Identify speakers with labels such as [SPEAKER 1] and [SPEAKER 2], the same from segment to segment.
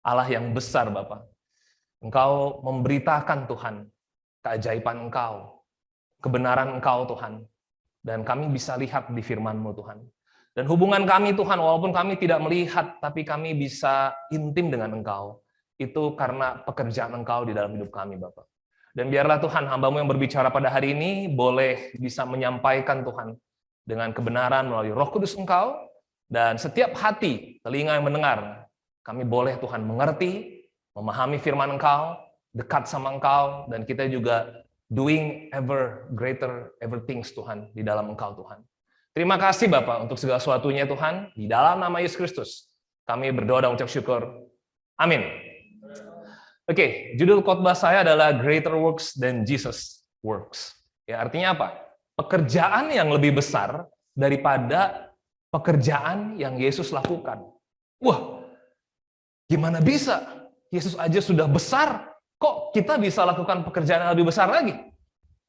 [SPEAKER 1] Allah yang besar Bapa. Engkau memberitakan Tuhan, keajaiban Engkau, kebenaran Engkau Tuhan. Dan kami bisa lihat di firman-Mu Tuhan. Dan hubungan kami Tuhan, walaupun kami tidak melihat, tapi kami bisa intim dengan Engkau. Itu karena pekerjaan Engkau di dalam hidup kami Bapak. Dan biarlah Tuhan, hamba-Mu yang berbicara pada hari ini, boleh bisa menyampaikan Tuhan, dengan kebenaran melalui Roh Kudus Engkau, dan setiap hati, telinga yang mendengar, kami boleh Tuhan mengerti, memahami firman Engkau, dekat sama Engkau, dan kita juga doing ever greater things Tuhan, di dalam Engkau Tuhan. Terima kasih Bapak untuk segala sesuatunya Tuhan, di dalam nama Yesus Kristus. Kami berdoa dan ucap syukur. Amin. Oke, judul khotbah saya adalah Greater Works than Jesus Works. Ya, artinya apa? Pekerjaan yang lebih besar daripada pekerjaan yang Yesus lakukan. Wah, gimana bisa? Yesus aja sudah besar, kok kita bisa lakukan pekerjaan yang lebih besar lagi?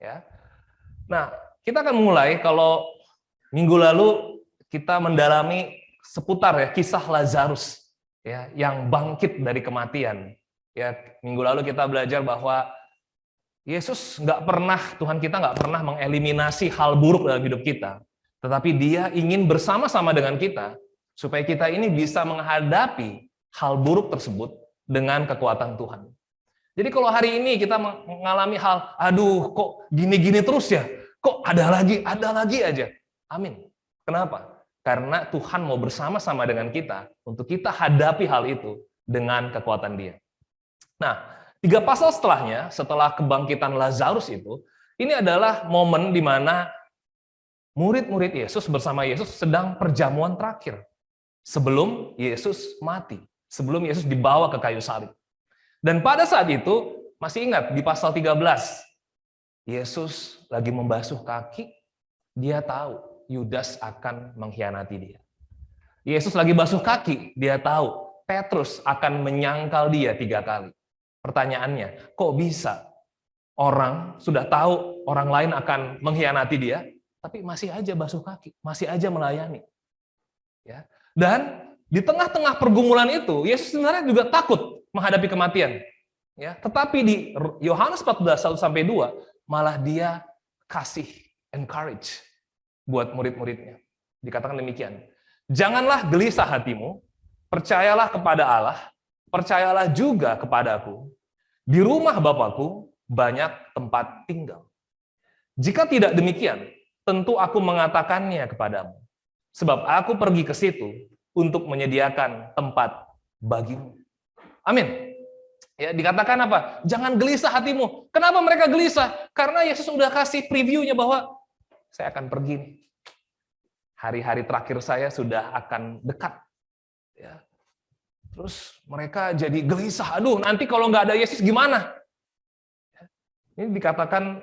[SPEAKER 1] Ya. Nah, kita akan mulai kalau minggu lalu kita mendalami seputar ya kisah Lazarus ya yang bangkit dari kematian. Ya, minggu lalu kita belajar bahwa Yesus Tuhan kita nggak pernah mengeliminasi hal buruk dalam hidup kita, tetapi Dia ingin bersama-sama dengan kita supaya kita ini bisa menghadapi hal buruk tersebut dengan kekuatan Tuhan. Jadi kalau hari ini kita mengalami hal, aduh kok gini-gini terus ya, kok ada lagi aja. Amin. Kenapa? Karena Tuhan mau bersama-sama dengan kita untuk kita hadapi hal itu dengan kekuatan Dia. Nah, 3 pasal setelahnya, setelah kebangkitan Lazarus itu, ini adalah momen di mana murid-murid Yesus bersama Yesus sedang perjamuan terakhir. Sebelum Yesus mati, sebelum Yesus dibawa ke kayu salib. Dan pada saat itu, masih ingat di pasal 13, Yesus lagi membasuh kaki, dia tahu Yudas akan mengkhianati dia. Yesus lagi basuh kaki, dia tahu Petrus akan menyangkal dia 3 kali. Pertanyaannya, kok bisa orang sudah tahu orang lain akan mengkhianati dia, tapi masih aja basuh kaki, masih aja melayani. Ya. Dan di tengah-tengah pergumulan itu, Yesus sebenarnya juga takut menghadapi kematian. Ya. Tetapi di Yohanes 14, 1-2, malah dia kasih encourage buat murid-muridnya. Dikatakan demikian, janganlah gelisah hatimu, percayalah kepada Allah, percayalah juga kepadaku. Di rumah Bapakku banyak tempat tinggal. Jika tidak demikian, tentu aku mengatakannya kepadamu. Sebab aku pergi ke situ untuk menyediakan tempat bagimu. Amin. Ya, dikatakan apa? Jangan gelisah hatimu. Kenapa mereka gelisah? Karena Yesus sudah kasih previewnya bahwa saya akan pergi nih. Hari-hari terakhir saya sudah akan dekat. Ya. Terus mereka jadi gelisah, aduh nanti kalau nggak ada Yesus gimana? Ini dikatakan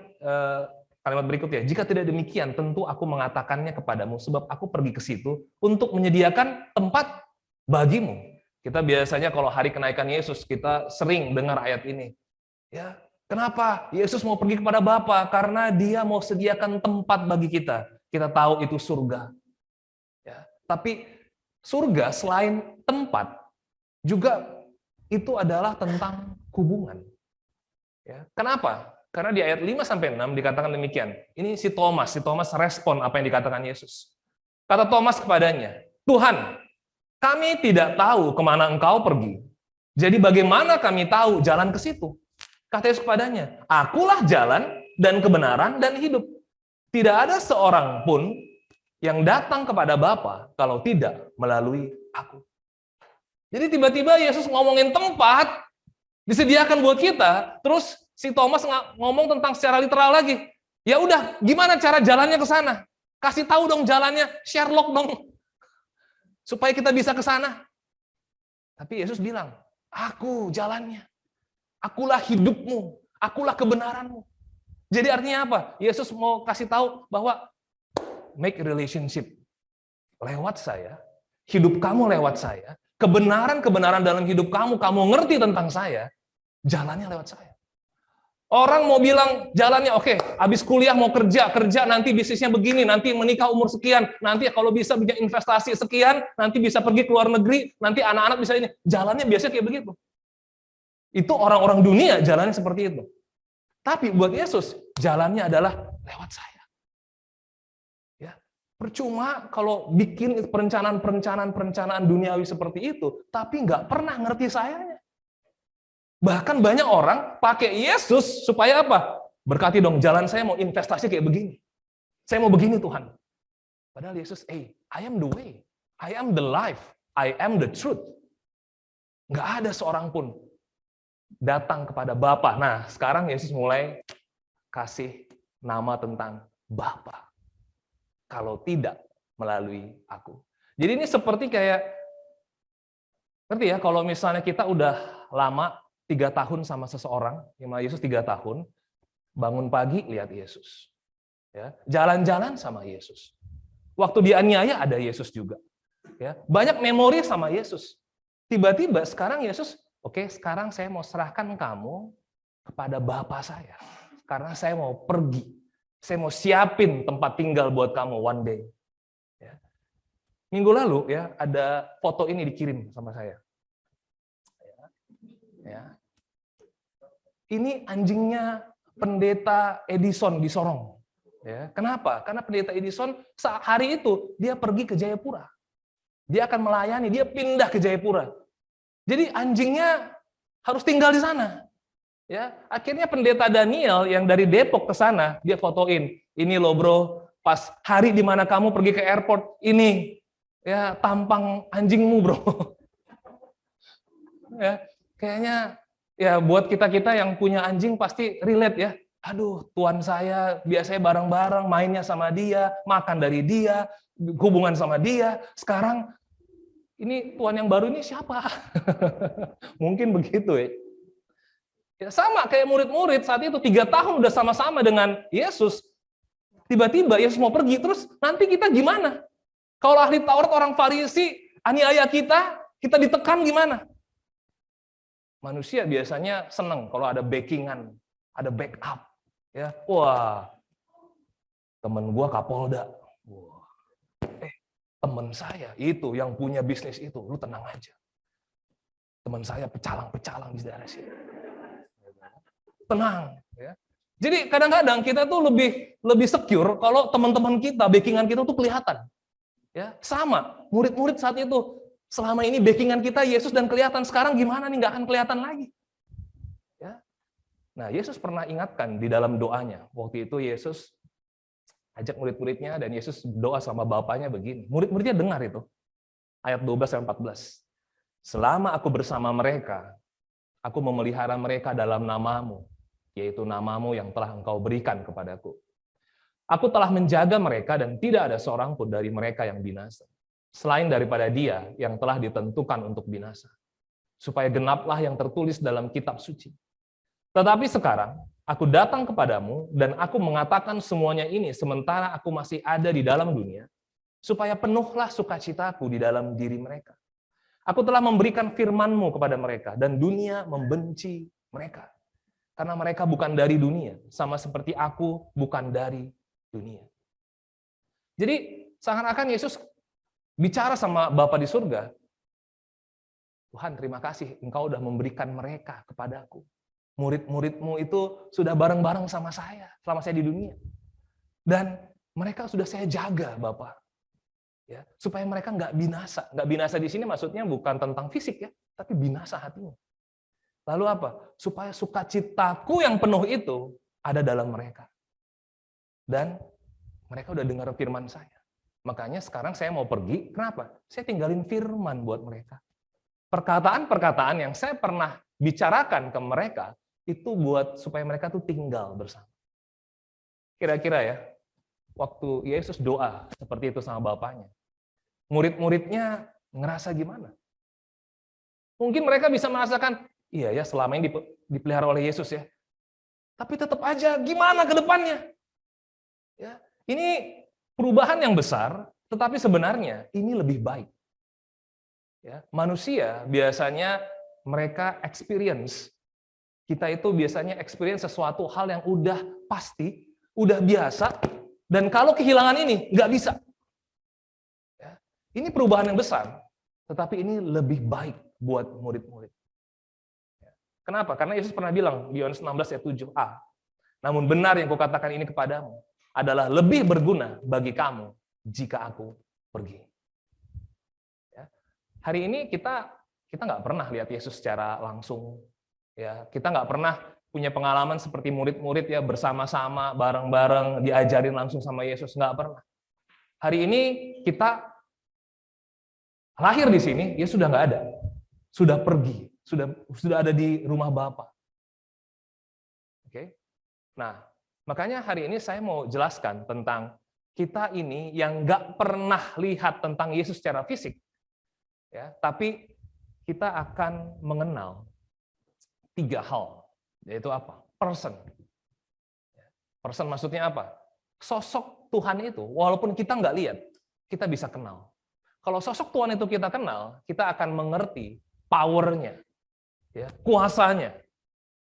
[SPEAKER 1] kalimat berikutnya, jika tidak demikian tentu aku mengatakannya kepadamu, sebab aku pergi ke situ untuk menyediakan tempat bagimu. Kita biasanya kalau hari kenaikan Yesus, kita sering dengar ayat ini. Ya, kenapa? Yesus mau pergi kepada Bapa karena Dia mau sediakan tempat bagi kita. Kita tahu itu surga. Ya, tapi surga selain tempat, juga itu adalah tentang hubungan. Ya. Kenapa? Karena di ayat 5-6 dikatakan demikian. Ini si Thomas respon apa yang dikatakan Yesus. Kata Thomas kepadanya, Tuhan, kami tidak tahu kemana Engkau pergi. Jadi bagaimana kami tahu jalan ke situ? Kata Yesus kepadanya, akulah jalan dan kebenaran dan hidup. Tidak ada seorang pun yang datang kepada Bapa kalau tidak melalui aku. Jadi tiba-tiba Yesus ngomongin tempat, disediakan buat kita, terus si Thomas ngomong tentang secara literal lagi. Ya udah, gimana cara jalannya ke sana? Kasih tahu dong jalannya, Sherlock dong. Supaya kita bisa ke sana. Tapi Yesus bilang, aku jalannya. Akulah hidupmu, akulah kebenaranmu. Jadi artinya apa? Yesus mau kasih tahu bahwa make relationship lewat saya, hidup kamu lewat saya, kebenaran-kebenaran dalam hidup kamu ngerti tentang saya, jalannya lewat saya. Orang mau bilang jalannya oke, habis kuliah mau kerja nanti bisnisnya begini, nanti menikah umur sekian, nanti kalau bisa punya investasi sekian, nanti bisa pergi ke luar negeri, nanti anak-anak bisa ini. Jalannya biasanya kayak begitu. Itu orang-orang dunia jalannya seperti itu. Tapi buat Yesus, jalannya adalah lewat saya. Ya, percuma kalau bikin perencanaan duniawi seperti itu, tapi nggak pernah ngerti sayanya. Bahkan banyak orang pakai Yesus supaya apa? Berkati dong, jalan saya mau investasi kayak begini. Saya mau begini Tuhan. Padahal Yesus, I am the way, I am the life, I am the truth. Nggak ada seorang pun datang kepada Bapa. Nah, sekarang Yesus mulai kasih nama tentang Bapa. Kalau tidak melalui aku. Jadi ini seperti kayak, ngerti ya, kalau misalnya kita udah lama 3 tahun sama seseorang, sama Yesus 3 tahun, bangun pagi lihat Yesus. Ya, jalan-jalan sama Yesus. Waktu dianiaya ada Yesus juga. Ya, banyak memori sama Yesus. Tiba-tiba sekarang Yesus, oke, sekarang saya mau serahkan kamu kepada Bapa saya. Karena saya mau pergi. Saya mau siapin tempat tinggal buat kamu one day. Ya. Minggu lalu ya ada foto ini dikirim sama saya. Ya. Ini anjingnya pendeta Edison di Sorong. Ya. Kenapa? Karena pendeta Edison hari itu dia pergi ke Jayapura. Dia akan melayani, dia pindah ke Jayapura. Jadi anjingnya harus tinggal di sana. Ya, akhirnya pendeta Daniel yang dari Depok ke sana, dia fotoin. Ini loh bro, pas hari di mana kamu pergi ke airport, ini ya tampang anjingmu bro. Ya, kayaknya ya buat kita-kita yang punya anjing pasti relate ya. Aduh, tuan saya biasanya bareng-bareng, mainnya sama dia, makan dari dia, hubungan sama dia. Sekarang ini tuan yang baru ini siapa? Mungkin begitu ya. Ya sama kayak murid-murid saat itu 3 tahun udah sama-sama dengan Yesus. Tiba-tiba Yesus mau pergi, terus nanti kita gimana? Kalau ahli Taurat, orang Farisi, aniaya kita ditekan gimana? Manusia biasanya senang kalau ada backingan, ada backup. Ya, wah, temen gua Kapolda. Wah, temen saya itu yang punya bisnis itu, lu tenang aja. Teman saya pecalang-pecalang di daerah sini. Tenang. Ya. Jadi kadang-kadang kita tuh lebih secure kalau teman-teman kita, backingan kita tuh kelihatan. Ya, sama, murid-murid saat itu. Selama ini backingan kita Yesus dan kelihatan, sekarang gimana nih, nggak akan kelihatan lagi. Ya. Nah, Yesus pernah ingatkan di dalam doanya. Waktu itu Yesus ajak murid-muridnya dan Yesus doa sama Bapaknya begini. Murid-muridnya dengar itu. Ayat 12-14. Selama aku bersama mereka, aku memelihara mereka dalam namamu, yaitu namamu yang telah engkau berikan kepadaku. Aku telah menjaga mereka dan tidak ada seorang pun dari mereka yang binasa. Selain daripada dia yang telah ditentukan untuk binasa, supaya genaplah yang tertulis dalam kitab suci. Tetapi sekarang, aku datang kepadamu, dan aku mengatakan semuanya ini sementara aku masih ada di dalam dunia, supaya penuhlah sukacitaku di dalam diri mereka. Aku telah memberikan firman-Mu kepada mereka, dan dunia membenci mereka. Karena mereka bukan dari dunia, sama seperti aku bukan dari dunia. Jadi, seakan-akan Yesus bicara sama Bapa di surga, Tuhan terima kasih, Engkau udah memberikan mereka kepadaku. Murid-murid-Mu itu sudah bareng-bareng sama saya, selama saya di dunia. Dan mereka sudah saya jaga, Bapak. Ya, supaya mereka nggak binasa. Nggak binasa di sini maksudnya bukan tentang fisik ya, tapi binasa hatinya. Lalu apa? Supaya sukacitaku yang penuh itu ada dalam mereka. Dan mereka udah dengar firman saya. Makanya sekarang saya mau pergi, kenapa? Saya tinggalin firman buat mereka. Perkataan-perkataan yang saya pernah bicarakan ke mereka, itu buat supaya mereka tuh tinggal bersama. Kira-kira ya, waktu Yesus doa seperti itu sama Bapaknya, murid-muridnya ngerasa gimana? Mungkin mereka bisa merasakan, iya ya selama ini dipelihara oleh Yesus ya. Tapi tetap aja gimana ke depannya? Ya, ini perubahan yang besar, tetapi sebenarnya ini lebih baik. Ya, manusia biasanya mereka experience kita itu biasanya experience sesuatu hal yang udah pasti, udah biasa, dan kalau kehilangan ini, nggak bisa. Ya. Ini perubahan yang besar, tetapi ini lebih baik buat murid-murid. Ya. Kenapa? Karena Yesus pernah bilang di Yohanes 16 ayat 7a, namun benar yang kukatakan ini kepadamu adalah lebih berguna bagi kamu jika aku pergi. Ya. Hari ini kita nggak pernah lihat Yesus secara langsung. Ya, kita nggak pernah punya pengalaman seperti murid-murid ya bersama-sama, bareng-bareng, diajarin langsung sama Yesus, nggak pernah. Hari ini kita lahir di sini, ya sudah nggak ada, sudah pergi, sudah ada di rumah Bapa. Oke, nah makanya hari ini saya mau jelaskan tentang kita ini yang nggak pernah lihat tentang Yesus secara fisik, ya, tapi kita akan mengenal 3 hal, yaitu apa? Person. Person maksudnya apa? Sosok Tuhan itu, walaupun kita nggak lihat, kita bisa kenal. Kalau sosok Tuhan itu kita kenal, kita akan mengerti power-nya, ya, kuasanya,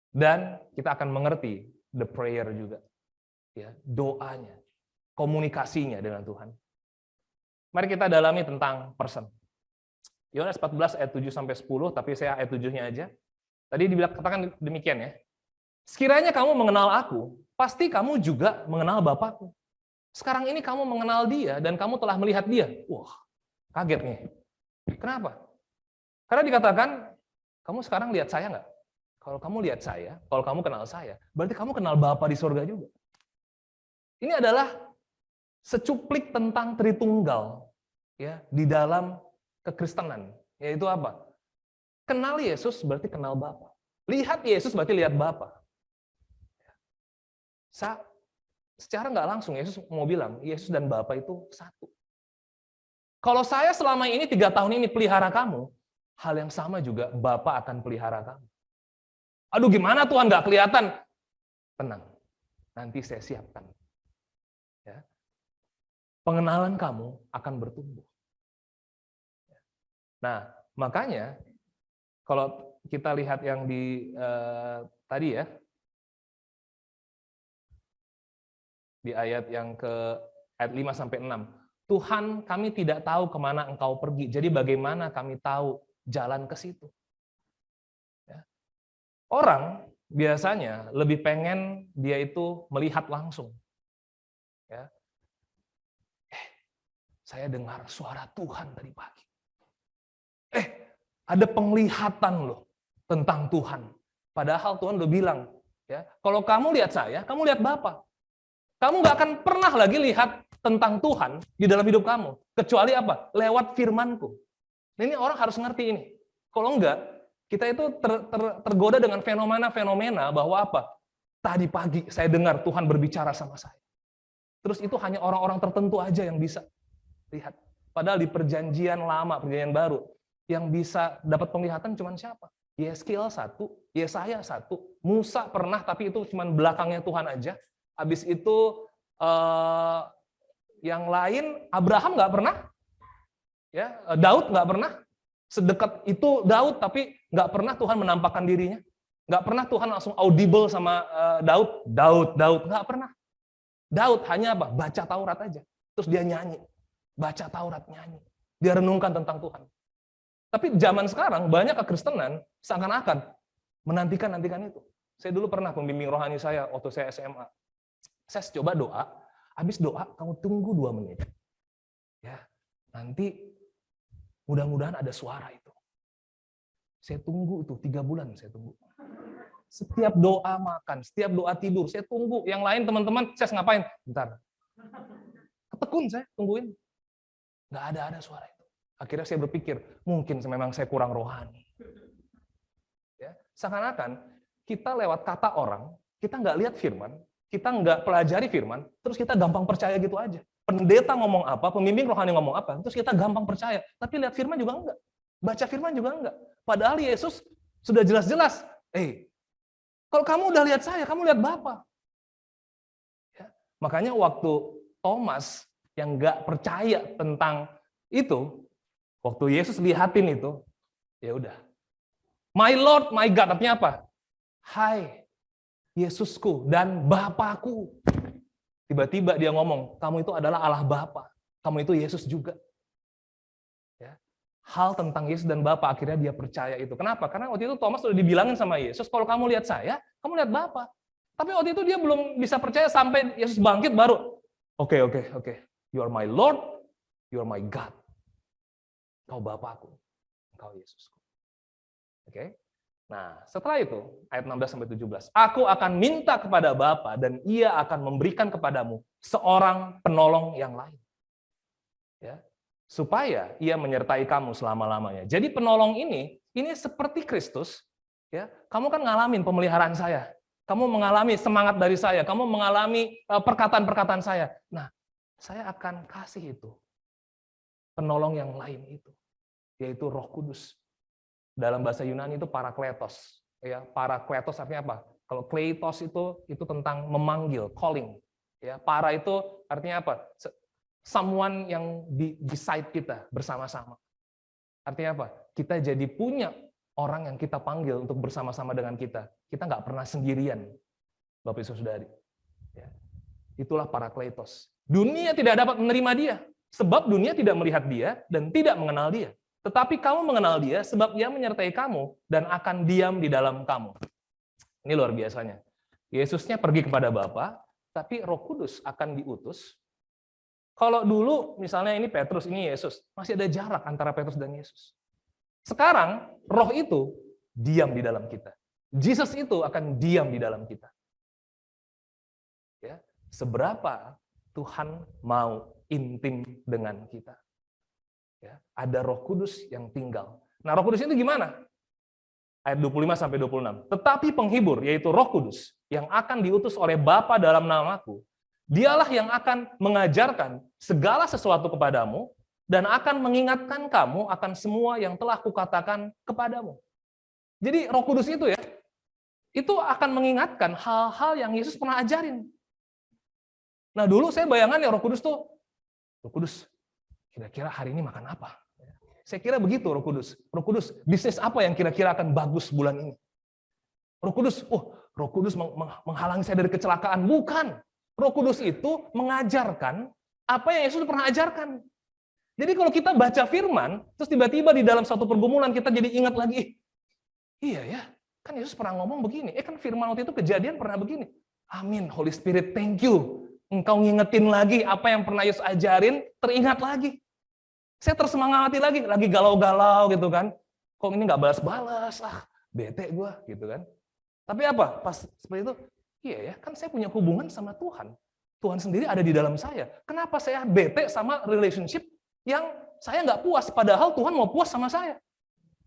[SPEAKER 1] dan kita akan mengerti the prayer juga, ya, doanya, komunikasinya dengan Tuhan. Mari kita dalami tentang person. Yohanes 14 ayat 7-10, tapi saya ayat 7-nya aja. Tadi dikatakan demikian ya. Sekiranya kamu mengenal aku, pasti kamu juga mengenal Bapakku. Sekarang ini kamu mengenal dia dan kamu telah melihat dia. Wah, kaget nih. Kenapa? Karena dikatakan, kamu sekarang lihat saya nggak? Kalau kamu lihat saya, kalau kamu kenal saya, berarti kamu kenal Bapa di surga juga. Ini adalah secuplik tentang Tritunggal ya di dalam kekristenan. Yaitu apa? Kenal Yesus berarti kenal Bapa. Lihat Yesus berarti lihat Bapa. Secara nggak langsung Yesus mau bilang, Yesus dan Bapa itu satu. Kalau saya selama ini 3 tahun ini pelihara kamu, hal yang sama juga Bapa akan pelihara kamu. Aduh gimana Tuhan nggak kelihatan? Tenang, nanti saya siapkan. Ya. Pengenalan kamu akan bertumbuh. Nah, makanya kalau kita lihat yang di tadi ya, di ayat yang ke ayat 5-6, Tuhan kami tidak tahu kemana engkau pergi, jadi bagaimana kami tahu jalan ke situ? Ya. Orang biasanya lebih pengen dia itu melihat langsung. Ya. Saya dengar suara Tuhan tadi pagi. Ada penglihatan loh tentang Tuhan. Padahal Tuhan udah bilang, ya, kalau kamu lihat saya, kamu lihat Bapa. Kamu nggak akan pernah lagi lihat tentang Tuhan di dalam hidup kamu. Kecuali apa? Lewat firman-Ku. Ini orang harus ngerti ini. Kalau enggak, kita itu tergoda dengan fenomena-fenomena bahwa apa? Tadi pagi saya dengar Tuhan berbicara sama saya. Terus itu hanya orang-orang tertentu aja yang bisa lihat. Padahal di perjanjian lama, perjanjian baru, yang bisa dapat penglihatan cuma siapa? Yeskiel 1, Yesaya 1, Musa pernah tapi itu cuma belakangnya Tuhan aja. Habis itu yang lain Abraham nggak pernah, ya Daud nggak pernah. Sedekat itu Daud tapi nggak pernah Tuhan menampakkan dirinya. Nggak pernah Tuhan langsung audible sama Daud nggak pernah. Daud hanya apa? Baca Taurat aja. Terus dia nyanyi, baca Taurat nyanyi, dia renungkan tentang Tuhan. Tapi zaman sekarang banyak kekristenan seakan-akan menantikan itu. Saya dulu pernah pembimbing rohani saya waktu saya SMA. Saya coba doa, habis doa kamu tunggu 2 menit. Ya, nanti mudah-mudahan ada suara itu. Saya tunggu itu 3 bulan saya tunggu. Setiap doa makan, setiap doa tidur, saya tunggu. Yang lain teman-teman, saya ngapain? Bentar. Ketekun saya tungguin. Nggak ada suara itu. Akhirnya saya berpikir, mungkin memang saya kurang rohani. Ya, seakan-akan kita lewat kata orang, kita nggak lihat firman, kita nggak pelajari firman, terus kita gampang percaya gitu aja. Pendeta ngomong apa, pembimbing rohani ngomong apa, terus kita gampang percaya. Tapi lihat firman juga enggak. Baca firman juga enggak. Padahal Yesus sudah jelas-jelas, kalau kamu udah lihat saya, kamu lihat Bapa. Ya, makanya waktu Thomas yang nggak percaya tentang itu, waktu Yesus lihatin itu, ya udah. My Lord, my God, artinya apa? hai Yesusku dan Bapakku. Tiba-tiba dia ngomong, kamu itu adalah Allah Bapa, kamu itu Yesus juga. Ya. Hal tentang Yesus dan Bapa, akhirnya dia percaya itu. Kenapa? Karena waktu itu Thomas sudah dibilangin sama Yesus, kalau kamu lihat saya, kamu lihat Bapa. Tapi waktu itu dia belum bisa percaya sampai Yesus bangkit baru, oke, you are my Lord, you are my God. Kau Bapakku, kau Yesusku. Oke. Nah, setelah itu, ayat 16-17, aku akan minta kepada Bapa dan ia akan memberikan kepadamu seorang penolong yang lain. Ya, supaya ia menyertai kamu selama-lamanya. Jadi penolong ini seperti Kristus, ya. Kamu kan ngalamin pemeliharaan saya. Kamu mengalami semangat dari saya, kamu mengalami perkataan-perkataan saya. Nah, saya akan kasih itu. Penolong yang lain itu, yaitu Roh Kudus. Dalam bahasa Yunani itu parakletos. Ya, parakletos artinya apa? Kalau kleitos itu tentang memanggil, calling. Ya, para itu artinya apa? Someone yang beside kita, bersama-sama. Artinya apa? Kita jadi punya orang yang kita panggil untuk bersama-sama dengan kita. Kita nggak pernah sendirian, Bapak Ibu Saudari. Ya. Itulah parakletos. Dunia tidak dapat menerima dia, sebab dunia tidak melihat dia dan tidak mengenal dia. Tetapi kamu mengenal dia, sebab ia menyertai kamu dan akan diam di dalam kamu. Ini luar biasanya. Yesusnya pergi kepada Bapa, tapi Roh Kudus akan diutus. Kalau dulu misalnya ini Petrus, ini Yesus, masih ada jarak antara Petrus dan Yesus. Sekarang Roh itu diam di dalam kita. Jesus itu akan diam di dalam kita. Ya, seberapa Tuhan mau intim dengan kita. Ya, ada Roh Kudus yang tinggal. Nah, Roh Kudus itu gimana? Ayat 25-26. Tetapi penghibur, yaitu Roh Kudus, yang akan diutus oleh Bapa dalam namaku, dialah yang akan mengajarkan segala sesuatu kepadamu dan akan mengingatkan kamu akan semua yang telah kukatakan kepadamu. Jadi Roh Kudus itu ya, itu akan mengingatkan hal-hal yang Yesus pernah ajarin. Nah, dulu saya bayangan ya Roh Kudus tuh, Roh Kudus, kira-kira hari ini makan apa? Saya kira begitu Roh Kudus. Roh Kudus, bisnis apa yang kira-kira akan bagus bulan ini? Roh Kudus, Roh Kudus menghalangi saya dari kecelakaan. Bukan. Roh Kudus itu mengajarkan apa yang Yesus pernah ajarkan. Jadi kalau kita baca firman, terus tiba-tiba di dalam satu pergumulan kita jadi ingat lagi, iya ya, kan Yesus pernah ngomong begini. Kan firman waktu itu kejadian pernah begini. Amin, Holy Spirit, thank you. Engkau ngingetin lagi apa yang pernah Yesus ajarin, teringat lagi. Saya tersemangati lagi galau-galau gitu kan. Kok ini nggak balas-balas, bete gue gitu kan. Tapi apa? Pas seperti itu, iya ya, kan saya punya hubungan sama Tuhan. Tuhan sendiri ada di dalam saya. Kenapa saya bete sama relationship yang saya nggak puas, padahal Tuhan mau puas sama saya.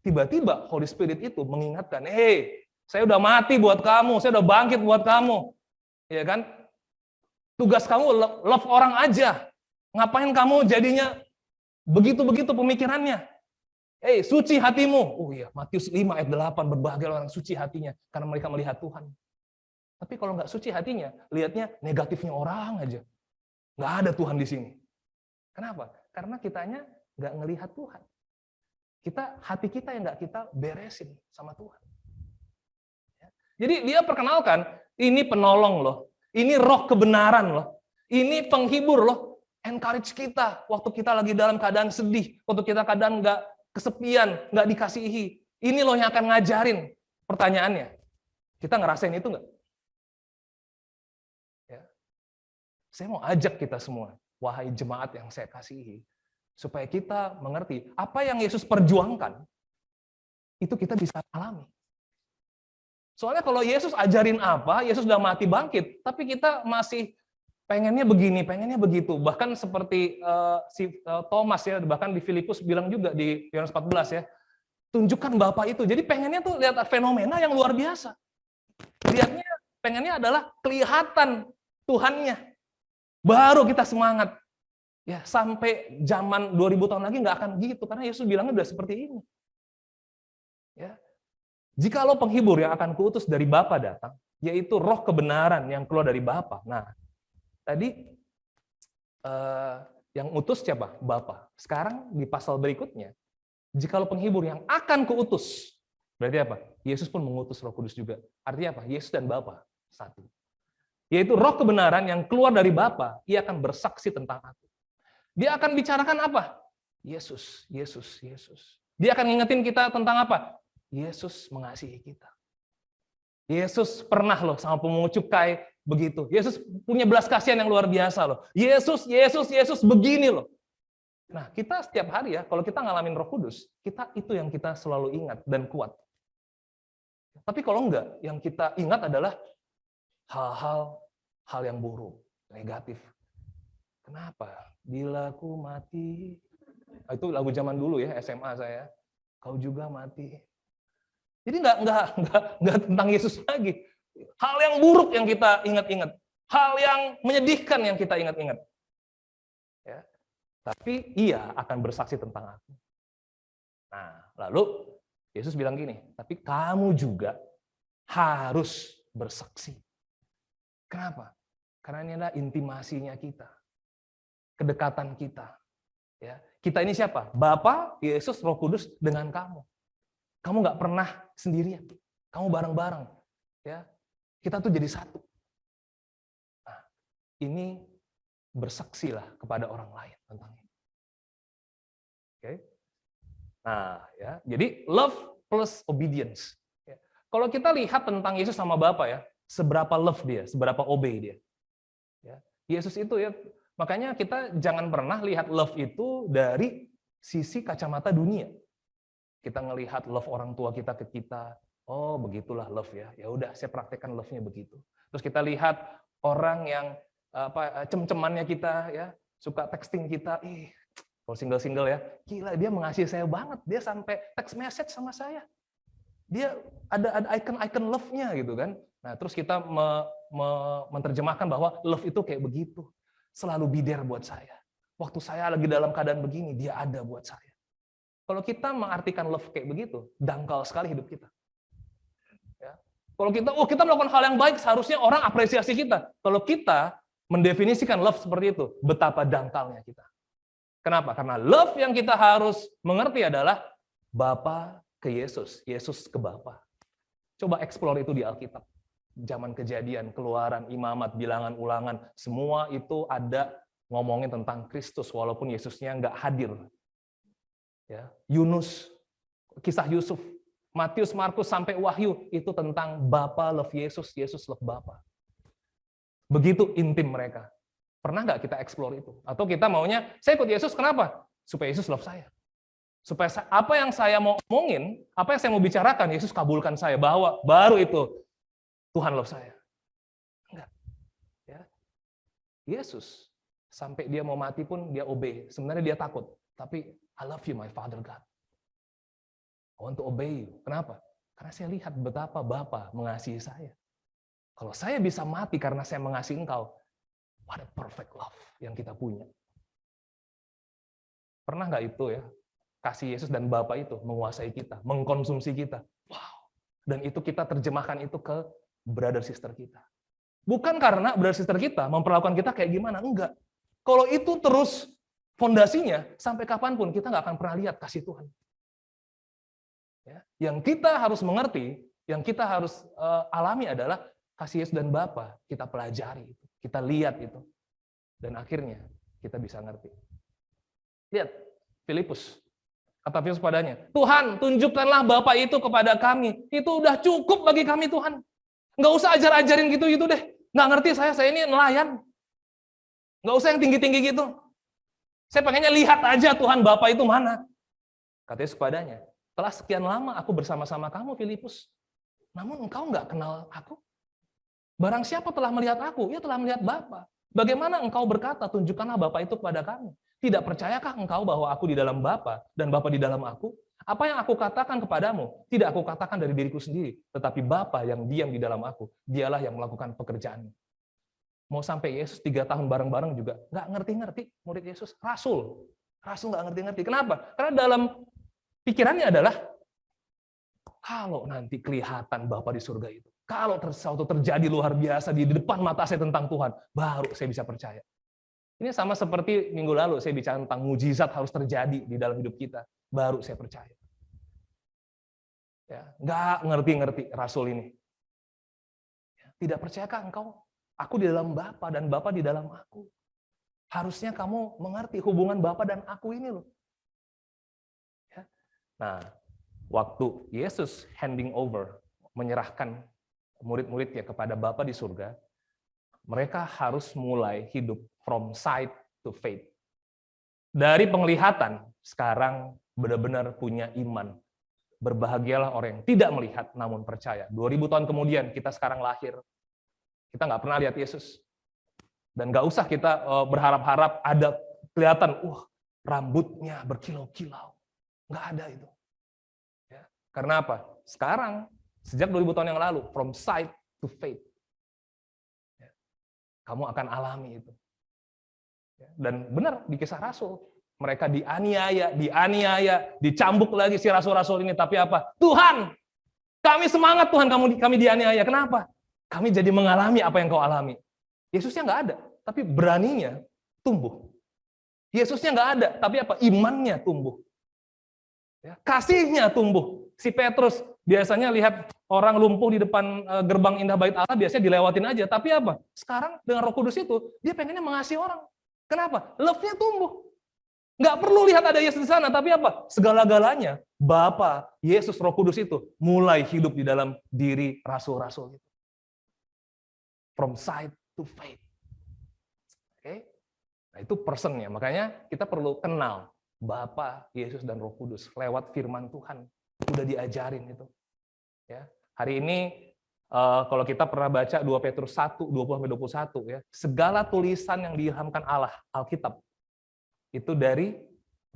[SPEAKER 1] Tiba-tiba Holy Spirit itu mengingatkan, hey, saya udah mati buat kamu, saya udah bangkit buat kamu. Ya kan? Tugas kamu love orang aja. Ngapain kamu jadinya begitu-begitu pemikirannya? Suci hatimu. Oh iya, Matius 5 ayat 8, berbahagia orang suci hatinya, karena mereka melihat Tuhan. Tapi kalau nggak suci hatinya, lihatnya negatifnya orang aja. Nggak ada Tuhan di sini. Kenapa? Karena kitanya nggak ngelihat Tuhan. Hati kita yang nggak kita beresin sama Tuhan. Jadi dia perkenalkan, ini penolong loh, ini roh kebenaran loh, ini penghibur loh, encourage kita waktu kita lagi dalam keadaan sedih, waktu kita keadaan nggak kesepian, nggak dikasihi. Ini loh yang akan ngajarin. Pertanyaannya, kita ngerasain itu nggak? Ya. Saya mau ajak kita semua, wahai jemaat yang saya kasihi, supaya kita mengerti apa yang Yesus perjuangkan, itu kita bisa alami. Soalnya kalau Yesus ajarin apa, Yesus udah mati bangkit, tapi kita masih pengennya begini, pengennya begitu. Bahkan seperti Thomas ya, bahkan di Filipus bilang juga di Yohanes 14 ya, tunjukkan Bapa itu. Jadi pengennya tuh lihat fenomena yang luar biasa. Lihatnya, pengennya adalah kelihatan Tuhannya. Baru kita semangat. Ya, sampai zaman 2000 tahun lagi nggak akan gitu, karena Yesus bilangnya udah seperti ini. Ya. Jikalau penghibur yang akan kuutus dari Bapa datang, yaitu roh kebenaran yang keluar dari Bapa. Nah, tadi yang utus siapa? Bapa. Sekarang di pasal berikutnya, jikalau penghibur yang akan kuutus, Berarti apa? Yesus pun mengutus Roh Kudus juga. Artinya apa? Yesus dan Bapa satu. Yaitu roh kebenaran yang keluar dari Bapa, ia akan bersaksi tentang aku. Dia akan bicarakan apa? Yesus, Yesus, Yesus. Dia akan ngingetin kita tentang apa? Yesus mengasihi kita. Yesus pernah loh sama pemungut cukai begitu. Yesus punya belas kasihan yang luar biasa loh. Yesus, Yesus, Yesus begini loh. Nah, kita setiap hari ya, kalau kita ngalamin Roh Kudus, kita itu yang kita selalu ingat dan kuat. Tapi kalau enggak, yang kita ingat adalah hal yang buruk, negatif. Kenapa? Bila ku mati, itu lagu zaman dulu ya, SMA saya. Kau juga mati. Jadi enggak tentang Yesus lagi. Hal yang buruk yang kita ingat-ingat, hal yang menyedihkan yang kita ingat-ingat. Ya. Tapi ia akan bersaksi tentang aku. Nah, lalu Yesus bilang gini, tapi kamu juga harus bersaksi. Kenapa? Karena ini adalah intimasinya kita, kedekatan kita. Ya, kita ini siapa? Bapa, Yesus, Roh Kudus dengan kamu. Kamu nggak pernah sendirian, kamu bareng-bareng. Ya, kita tuh jadi satu. Nah, ini bersaksilah kepada orang lain tentang ini. Oke? Nah, ya, jadi love plus obedience. Ya. Kalau kita lihat tentang Yesus sama Bapa ya, seberapa love dia, seberapa obey dia. Ya. Yesus itu ya, makanya kita jangan pernah lihat love itu dari sisi kacamata dunia. Kita ngelihat love orang tua kita ke kita, oh begitulah love ya. Ya udah, saya praktekkan love-nya begitu. Terus kita lihat orang yang cem-cemannya kita ya, suka texting kita, kalau single-single ya, gila dia mengasihi saya banget, dia sampai text message sama saya. Dia ada icon-icon love-nya gitu kan. Nah, terus kita menerjemahkan bahwa love itu kayak begitu. Selalu be there buat saya. Waktu saya lagi dalam keadaan begini, dia ada buat saya. Kalau kita mengartikan love kayak begitu, dangkal sekali hidup kita. Ya. Kalau kita melakukan hal yang baik, seharusnya orang apresiasi kita. Kalau kita mendefinisikan love seperti itu, betapa dangkalnya kita. Kenapa? Karena love yang kita harus mengerti adalah Bapa ke Yesus, Yesus ke Bapa. Coba explore itu di Alkitab. Zaman Kejadian, Keluaran, Imamat, Bilangan, Ulangan, semua itu ada ngomongin tentang Kristus walaupun Yesusnya nggak hadir. Ya, Yunus, kisah Yusuf, Matius, Markus sampai Wahyu itu tentang Bapa love Yesus, Yesus love Bapa. Begitu intim mereka. Pernah nggak kita explore itu? Atau kita maunya, saya ikut Yesus, kenapa? Supaya Yesus love saya. Supaya apa yang saya mau omongin, apa yang saya mau bicarakan, Yesus kabulkan saya, bahwa baru itu Tuhan love saya. Enggak. Ya. Yesus, sampai dia mau mati pun dia obey. Sebenarnya dia takut. Tapi, I love you, my Father God. I want to obey you. Kenapa? Karena saya lihat betapa Bapa mengasihi saya. Kalau saya bisa mati karena saya mengasihi engkau, what a perfect love yang kita punya. Pernah nggak itu ya, kasih Yesus dan Bapa itu menguasai kita, mengkonsumsi kita. Wow. Dan itu kita terjemahkan itu ke brother sister kita. Bukan karena brother sister kita memperlakukan kita kayak gimana, enggak. Kalau itu terus fondasinya, sampai kapanpun kita nggak akan pernah lihat kasih Tuhan. Ya. Yang kita harus mengerti, yang kita harus alami adalah kasih Yesus dan Bapa, kita pelajari itu. Kita lihat itu. Dan akhirnya kita bisa ngerti. Lihat, Filipus. Kata Filipus padanya, Tuhan, tunjukkanlah Bapa itu kepada kami. Itu udah cukup bagi kami, Tuhan. Nggak usah ajar-ajarin gitu-gitu deh. Nggak ngerti saya ini nelayan. Nggak usah yang tinggi-tinggi gitu. Saya pengennya lihat aja Tuhan Bapa itu mana. Kata Yesus kepadanya, telah sekian lama aku bersama-sama kamu, Filipus. Namun engkau nggak kenal aku. Barang siapa telah melihat aku, ia telah melihat Bapa. Bagaimana engkau berkata, tunjukkanlah Bapa itu kepada kami? Tidak percayakah engkau bahwa aku di dalam Bapa dan Bapa di dalam aku? Apa yang aku katakan kepadamu, tidak aku katakan dari diriku sendiri, tetapi Bapa yang diam di dalam aku, dialah yang melakukan pekerjaannya. Mau sampai Yesus 3 tahun bareng-bareng juga, nggak ngerti-ngerti murid Yesus. Rasul nggak ngerti-ngerti. Kenapa? Karena dalam pikirannya adalah, kalau nanti kelihatan Bapa di surga itu, kalau sesuatu terjadi luar biasa di depan mata saya tentang Tuhan, baru saya bisa percaya. Ini sama seperti minggu lalu saya bicara tentang mujizat harus terjadi di dalam hidup kita, baru saya percaya. Ya, nggak ngerti-ngerti Rasul ini. Tidak percayakah engkau? Aku di dalam Bapa dan Bapa di dalam aku. Harusnya kamu mengerti hubungan Bapa dan aku ini loh. Ya. Nah, waktu Yesus handing over, menyerahkan murid-muridnya kepada Bapa di surga, mereka harus mulai hidup from sight to faith. Dari penglihatan, sekarang benar-benar punya iman. Berbahagialah orang yang tidak melihat namun percaya. 2000 tahun kemudian kita sekarang lahir. Kita nggak pernah lihat Yesus. Dan nggak usah kita berharap-harap ada kelihatan, rambutnya berkilau-kilau. Nggak ada itu. Ya. Karena apa? Sekarang, sejak 2000 tahun yang lalu, from sight to faith. Ya. Kamu akan alami itu. Ya. Dan benar, di Kisah Rasul, mereka dianiaya, dicambuk lagi si rasul-rasul ini. Tapi apa? Tuhan, kami semangat Tuhan, kami dianiaya. Kenapa? Kami jadi mengalami apa yang kau alami. Yesusnya nggak ada, tapi beraninya tumbuh. Yesusnya nggak ada, tapi apa? Imannya tumbuh. Ya, kasihnya tumbuh. Si Petrus biasanya lihat orang lumpuh di depan gerbang indah bait Allah, biasanya dilewatin aja. Tapi apa? Sekarang dengan Roh Kudus itu, dia pengennya mengasihi orang. Kenapa? Love-nya tumbuh. Nggak perlu lihat ada Yesus di sana, tapi apa? Segala-galanya, Bapa, Yesus, Roh Kudus itu mulai hidup di dalam diri rasul-rasul itu. From sight to faith. Oke? Nah, itu personnya. Makanya kita perlu kenal Bapa, Yesus, dan Roh Kudus lewat firman Tuhan. Udah diajarin itu. Ya. Hari ini kalau kita pernah baca 2 Petrus 1, 20-21, ya, segala tulisan yang diilhamkan Allah, Alkitab, itu dari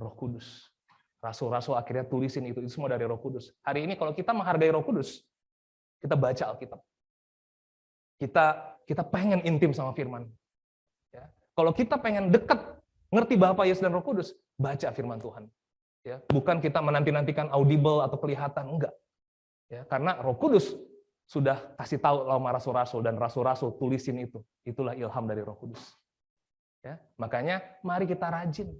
[SPEAKER 1] Roh Kudus. Rasul-rasul akhirnya tulisin itu semua dari Roh Kudus. Hari ini kalau kita menghargai Roh Kudus, kita baca Alkitab. Kita pengen intim sama firman. Ya. Kalau kita pengen dekat, ngerti Bapa, Yesus, dan Roh Kudus, baca firman Tuhan. Ya. Bukan kita menanti-nantikan audible atau kelihatan, enggak. Ya. Karena Roh Kudus sudah kasih tahu sama rasul-rasul, dan rasul-rasul tulisin itu. Itulah ilham dari Roh Kudus. Ya, makanya mari kita rajin.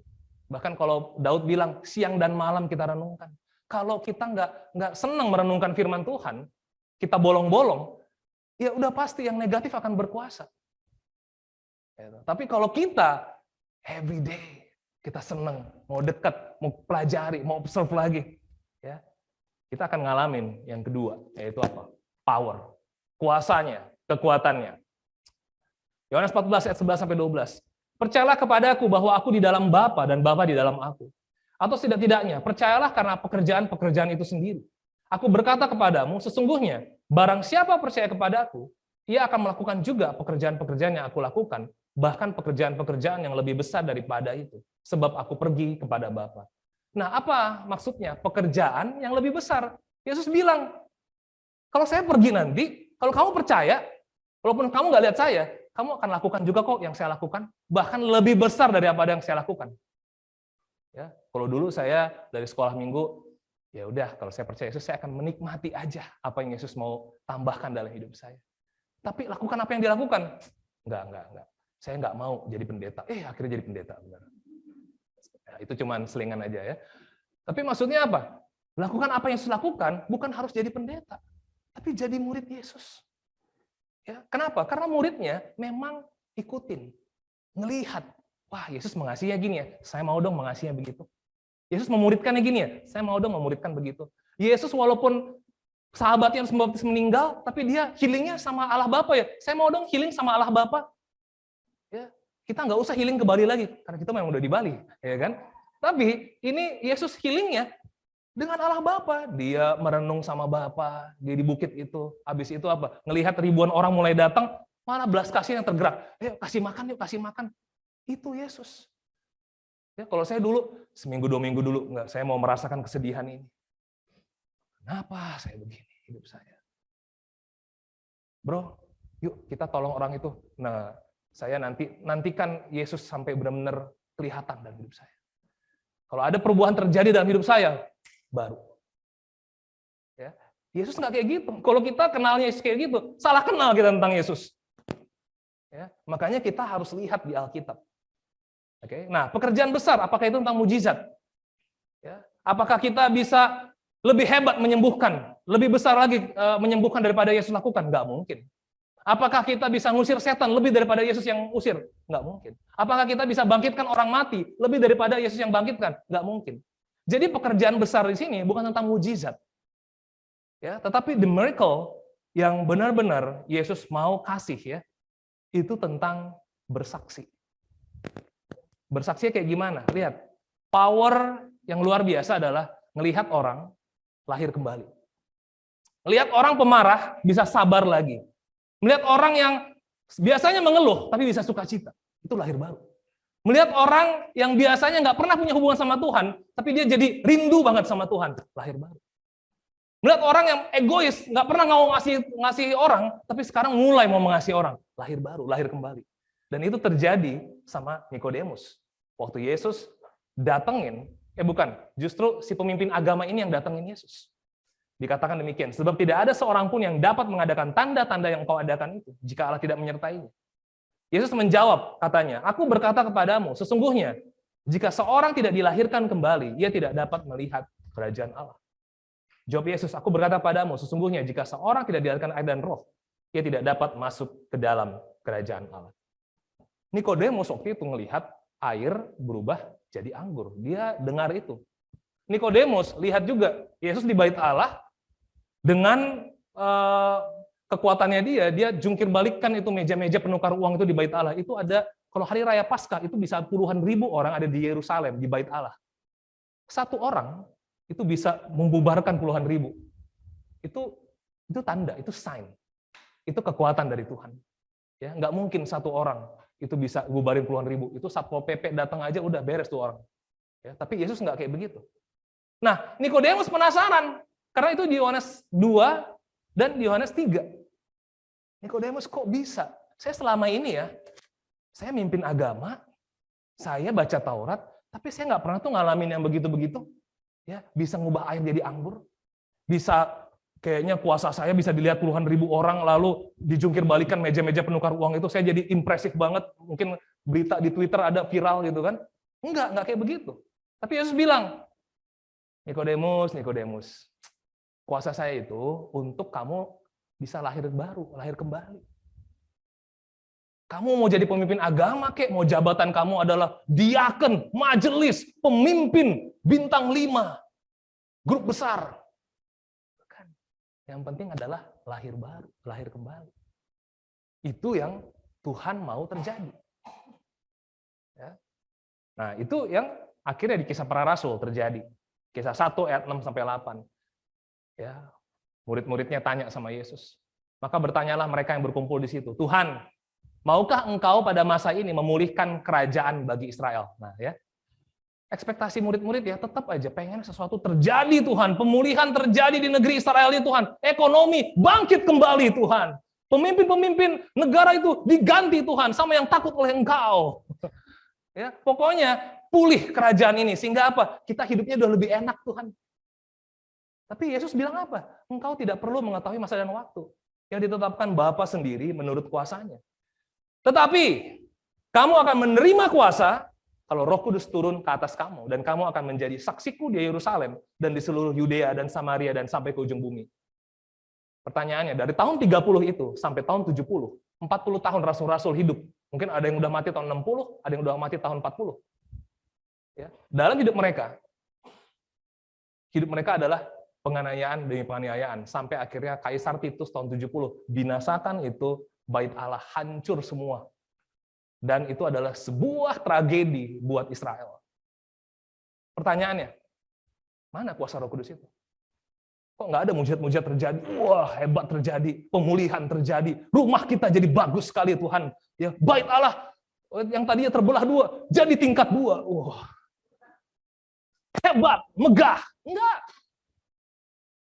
[SPEAKER 1] Bahkan kalau Daud bilang siang dan malam kita renungkan. Kalau kita nggak senang merenungkan firman Tuhan, kita bolong-bolong, ya udah pasti yang negatif akan berkuasa. Ya, tapi kalau kita every day kita senang, mau dekat, mau pelajari, mau observe lagi, ya kita akan ngalamin yang kedua, yaitu apa? Power, kuasanya, kekuatannya. Yohanes 14 ayat 11-12. Percayalah kepadaku bahwa aku di dalam Bapa dan Bapa di dalam aku. Atau setidak-tidaknya, percayalah karena pekerjaan-pekerjaan itu sendiri. Aku berkata kepadamu, sesungguhnya, barang siapa percaya kepadaku, ia akan melakukan juga pekerjaan-pekerjaan yang aku lakukan, bahkan pekerjaan-pekerjaan yang lebih besar daripada itu. Sebab aku pergi kepada Bapa. Nah, apa maksudnya? Pekerjaan yang lebih besar. Yesus bilang, kalau saya pergi nanti, kalau kamu percaya, walaupun kamu nggak lihat saya, kamu akan lakukan juga kok yang saya lakukan, bahkan lebih besar daripada yang saya lakukan. Ya, kalau dulu saya dari sekolah minggu, ya udah kalau saya percaya Yesus, saya akan menikmati aja apa yang Yesus mau tambahkan dalam hidup saya. Tapi lakukan apa yang dilakukan? Enggak. Saya nggak mau jadi pendeta. Akhirnya jadi pendeta. Benar. Ya, itu cuma selingan aja ya. Tapi maksudnya apa? Lakukan apa yang Yesus lakukan, bukan harus jadi pendeta, tapi jadi murid Yesus. Ya, kenapa? Karena muridnya memang ikutin, ngelihat, wah Yesus mengasihinya gini ya, saya mau dong mengasihinya begitu. Yesus memuridkannya gini ya, saya mau dong memuridkan begitu. Yesus walaupun sahabatnya yang membaptis meninggal, tapi dia healingnya sama Allah Bapa ya, saya mau dong healing sama Allah Bapa. Ya, kita nggak usah healing ke Bali lagi, karena kita memang udah di Bali, ya kan? Tapi ini Yesus healingnya dengan Allah Bapa, dia merenung sama Bapa, dia di bukit itu, habis itu apa? Ngelihat ribuan orang mulai datang, malah belas kasih yang tergerak. Ayo kasih makan. Itu Yesus. Ya, kalau saya dulu seminggu 2 minggu dulu enggak, saya mau merasakan kesedihan ini. Kenapa saya begini hidup saya? Bro, yuk kita tolong orang itu. Nah, saya nantikan Yesus sampai benar-benar kelihatan dalam hidup saya. Kalau ada perubahan terjadi dalam hidup saya, baru. Ya. Yesus nggak kayak gitu. Kalau kita kenalnya Yesus kayak gitu, salah kenal kita tentang Yesus. Ya. Makanya kita harus lihat di Alkitab. Oke. Nah, pekerjaan besar, apakah itu tentang mujizat? Ya. Apakah kita bisa lebih hebat menyembuhkan, lebih besar lagi menyembuhkan daripada Yesus lakukan? Nggak mungkin. Apakah kita bisa ngusir setan lebih daripada Yesus yang usir? Nggak mungkin. Apakah kita bisa bangkitkan orang mati lebih daripada Yesus yang bangkitkan? Nggak mungkin. Jadi pekerjaan besar di sini bukan tentang mujizat, ya, tetapi the miracle yang benar-benar Yesus mau kasih, ya, itu tentang bersaksi. Bersaksi kayak gimana? Lihat, power yang luar biasa adalah melihat orang lahir kembali. Melihat orang pemarah bisa sabar lagi. Melihat orang yang biasanya mengeluh tapi bisa sukacita, itu lahir baru. Melihat orang yang biasanya nggak pernah punya hubungan sama Tuhan, tapi dia jadi rindu banget sama Tuhan, lahir baru. Melihat orang yang egois, nggak pernah mau ngasih orang, tapi sekarang mulai mau mengasihi orang, lahir baru, lahir kembali. Dan itu terjadi sama Nikodemus. Waktu Yesus datengin, justru si pemimpin agama ini yang datengin Yesus. Dikatakan demikian, sebab tidak ada seorang pun yang dapat mengadakan tanda-tanda yang kau adakan itu, jika Allah tidak menyertainya. Yesus menjawab, katanya, aku berkata kepadamu, sesungguhnya, jika seorang tidak dilahirkan kembali, ia tidak dapat melihat kerajaan Allah. Jawab Yesus, aku berkata padamu, sesungguhnya, jika seorang tidak dilahirkan air dan roh, ia tidak dapat masuk ke dalam kerajaan Allah. Nikodemus waktu itu melihat air berubah jadi anggur. Dia dengar itu. Nikodemus lihat juga, Yesus di bait Allah, dengan kekuatannya dia jungkir balikkan itu meja-meja penukar uang itu di bait Allah. Itu ada, kalau hari raya Paskah itu bisa puluhan ribu orang ada di Yerusalem di bait Allah. Satu orang itu bisa membubarkan puluhan ribu. Itu tanda, itu sign. Itu kekuatan dari Tuhan. Ya, nggak mungkin satu orang itu bisa bubarin puluhan ribu. Itu Satpol PP datang aja udah beres tuh orang. Ya, tapi Yesus nggak kayak begitu. Nah, Nikodemus penasaran karena itu di Yohanes 2 dan di Yohanes 3. Nikodemus kok bisa? Saya selama ini ya, saya mimpin agama, saya baca Taurat, tapi saya nggak pernah tuh ngalamin yang begitu-begitu. Ya, bisa ngubah air jadi anggur, bisa kayaknya kuasa saya bisa dilihat puluhan ribu orang, lalu dijungkir balikan meja-meja penukar uang itu, saya jadi impresif banget. Mungkin berita di Twitter ada viral gitu kan? Enggak kayak begitu. Tapi Yesus bilang, Nikodemus, kuasa saya itu untuk kamu bisa lahir baru, lahir kembali. Kamu mau jadi pemimpin agama kek, mau jabatan kamu adalah diaken, majelis, pemimpin, bintang 5, grup besar. Yang penting adalah lahir baru, lahir kembali. Itu yang Tuhan mau terjadi. Ya. Nah, itu yang akhirnya di Kisah Para Rasul terjadi. Kisah 1 ayat 6-8. Ya, murid-muridnya tanya sama Yesus. Maka bertanyalah mereka yang berkumpul di situ, Tuhan, maukah engkau pada masa ini memulihkan kerajaan bagi Israel? Nah, ya. Ekspektasi murid-murid ya tetap aja pengen sesuatu terjadi Tuhan, pemulihan terjadi di negeri Israel ini Tuhan, ekonomi bangkit kembali Tuhan, pemimpin-pemimpin negara itu diganti Tuhan sama yang takut oleh Engkau. Ya, pokoknya pulih kerajaan ini sehingga apa? Kita hidupnya udah lebih enak Tuhan. Tapi Yesus bilang apa? Engkau tidak perlu mengetahui masa dan waktu yang ditetapkan Bapa sendiri menurut kuasanya. Tetapi kamu akan menerima kuasa kalau Roh Kudus turun ke atas kamu dan kamu akan menjadi saksiku di Yerusalem dan di seluruh Yudea dan Samaria dan sampai ke ujung bumi. Pertanyaannya, dari tahun 30 itu sampai tahun 70, 40 tahun rasul-rasul hidup. Mungkin ada yang udah mati tahun 60, ada yang udah mati tahun 40. Ya, dalam hidup mereka adalah penganiayaan demi penganiayaan sampai akhirnya Kaisar Titus tahun 70 binasakan itu bait Allah, hancur semua. Dan itu adalah sebuah tragedi buat Israel. Pertanyaannya, mana kuasa Roh Kudus itu? Kok nggak ada mujizat-mujizat terjadi? Wah, hebat terjadi, pemulihan terjadi, rumah kita jadi bagus sekali Tuhan. Ya, bait Allah yang tadinya terbelah 2 jadi tingkat 2. Wah. Hebat, megah. Enggak.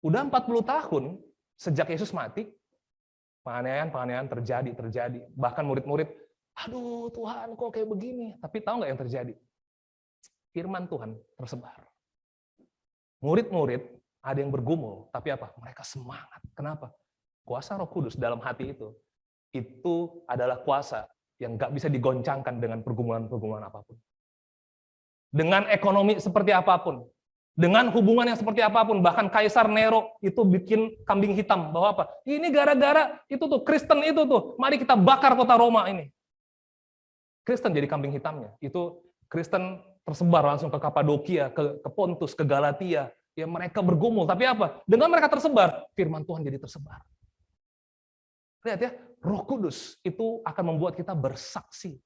[SPEAKER 1] Udah 40 tahun sejak Yesus mati, penganiayaan terjadi. Bahkan murid-murid, aduh Tuhan kok kayak begini. Tapi tahu nggak yang terjadi? Firman Tuhan tersebar. Murid-murid ada yang bergumul, tapi apa? Mereka semangat. Kenapa? Kuasa Roh Kudus dalam hati itu adalah kuasa yang nggak bisa digoncangkan dengan pergumulan-pergumulan apapun. Dengan ekonomi seperti apapun, Dengan hubungan yang seperti apapun, bahkan Kaisar Nero itu bikin kambing hitam, bahwa apa? Ini gara-gara itu tuh, Kristen itu tuh, mari kita bakar kota Roma ini. Kristen jadi kambing hitamnya. Itu Kristen tersebar langsung ke Kapadokia, ke Pontus, ke Galatia. Ya mereka bergumul, tapi apa? Dengan mereka tersebar, firman Tuhan jadi tersebar. Lihat ya, Roh Kudus itu akan membuat kita bersaksi.